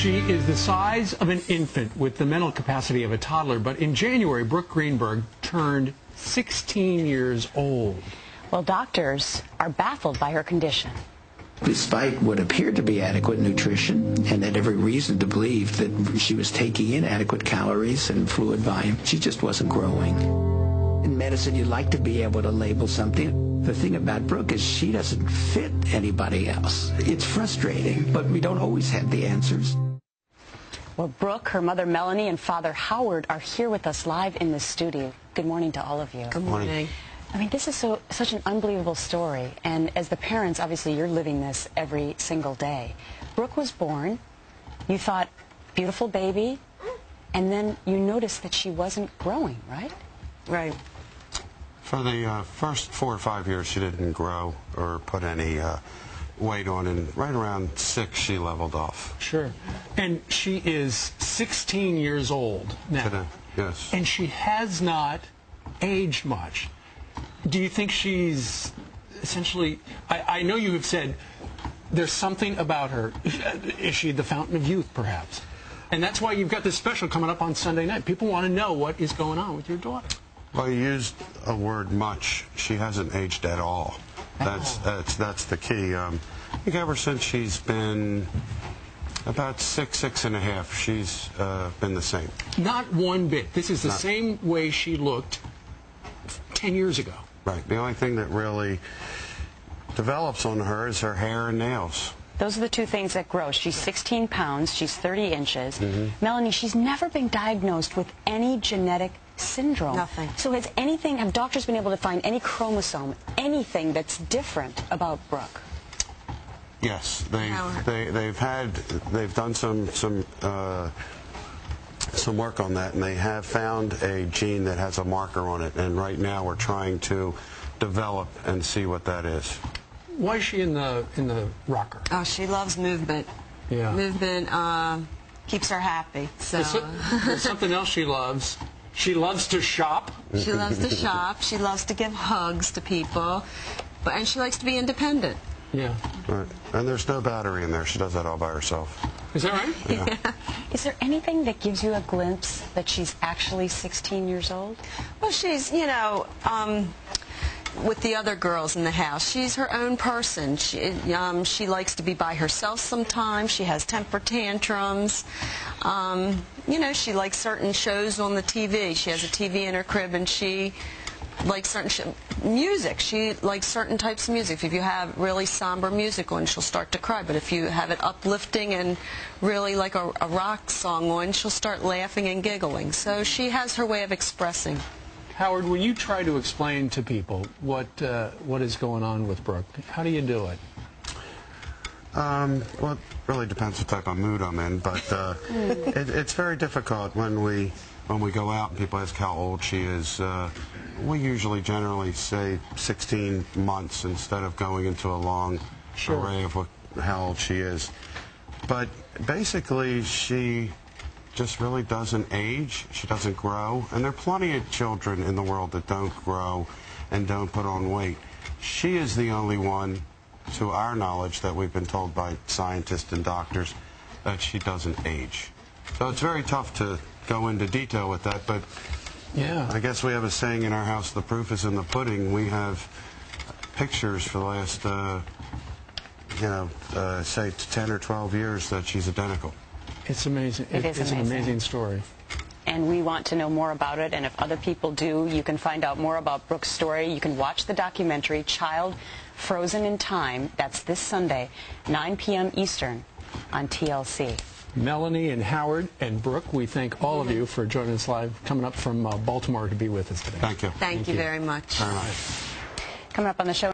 She is the size of an infant with the mental capacity of a toddler, but in January, Brooke Greenberg turned 16 years old. Well, doctors are baffled by her condition. Despite what appeared to be adequate nutrition and had every reason to believe that she was taking in adequate calories and fluid volume, she just wasn't growing. In medicine, you like to be able to label something. The thing about Brooke is she doesn't fit anybody else. It's frustrating, but we don't always have the answers. Well, Brooke, her mother Melanie, and father Howard are here with us live in the studio. Good morning to all of you. Good morning. I mean, this is such an unbelievable story, and as the parents, obviously, you're living this every single day. Brooke was born, you thought, beautiful baby, and then you noticed that she wasn't growing, right? Right. For the first 4 or 5 years, she didn't grow or put any weight on, and right around 6, she leveled off. Sure. And she is 16 years old now. Today, yes. And she has not aged much. Do you think she's essentially, I know you have said there's something about her. Is she the fountain of youth, perhaps? And that's why you've got this special coming up on Sunday night. People want to know what is going on with your daughter. Well, you used a word much. She hasn't aged at all. That's the key. I think ever since she's been about 6 and a half, she's been the same. Not one bit. This is the same way she looked 10 years ago. Right. The only thing that really develops on her is her hair and nails. Those are the two things that grow. She's 16 pounds. She's 30 inches. Melanie, she's never been diagnosed with any genetic syndrome. Nothing. So have doctors been able to find any chromosome, anything that's different about Brooke? Yes, they've done some work on that, and they have found a gene that has a marker on it, and right now we're trying to develop and see what that is. Why is she in the rocker? Oh, she loves movement. Yeah. Movement keeps her happy. So There's something else she loves. She loves to shop. She loves to shop. She loves to give hugs to people, and she likes to be independent. Yeah. Right. And there's no battery in there. She does that all by herself. Is that right? Yeah. Is there anything that gives you a glimpse that she's actually 16 years old? Well, she's, you know, with the other girls in the house, she's her own person. She likes to be by herself sometimes. She has temper tantrums. You know, she likes certain shows on the TV. She has a TV in her crib, and she likes certain music. She likes certain types of music. If you have really somber music on, she'll start to cry. But if you have it uplifting and really like a rock song on, she'll start laughing and giggling. So she has her way of expressing. Howard, when you try to explain to people what is going on with Brooke, how do you do it? Well, it really depends what type of mood I'm in, but it's very difficult when we go out and people ask how old she is. We usually generally say 16 months instead of going into a long array of how old she is. But basically, she just really doesn't age. She doesn't grow. And there are plenty of children in the world that don't grow and don't put on weight. She is the only one, to our knowledge, that we've been told by scientists and doctors that she doesn't age. So it's very tough to go into detail with that, but yeah, I guess we have a saying in our house, the proof is in the pudding. We have pictures for the last, say 10 or 12 years that she's identical. It's amazing. It's an amazing story. And we want to know more about it, and if other people do, you can find out more about Brooke's story. You can watch the documentary, Child Frozen in Time. That's this Sunday, 9 p.m. Eastern on TLC. Melanie and Howard and Brooke, we thank all of you for joining us live, coming up from Baltimore to be with us today. Thank you. Thank you very much. Very much. Coming up on the show.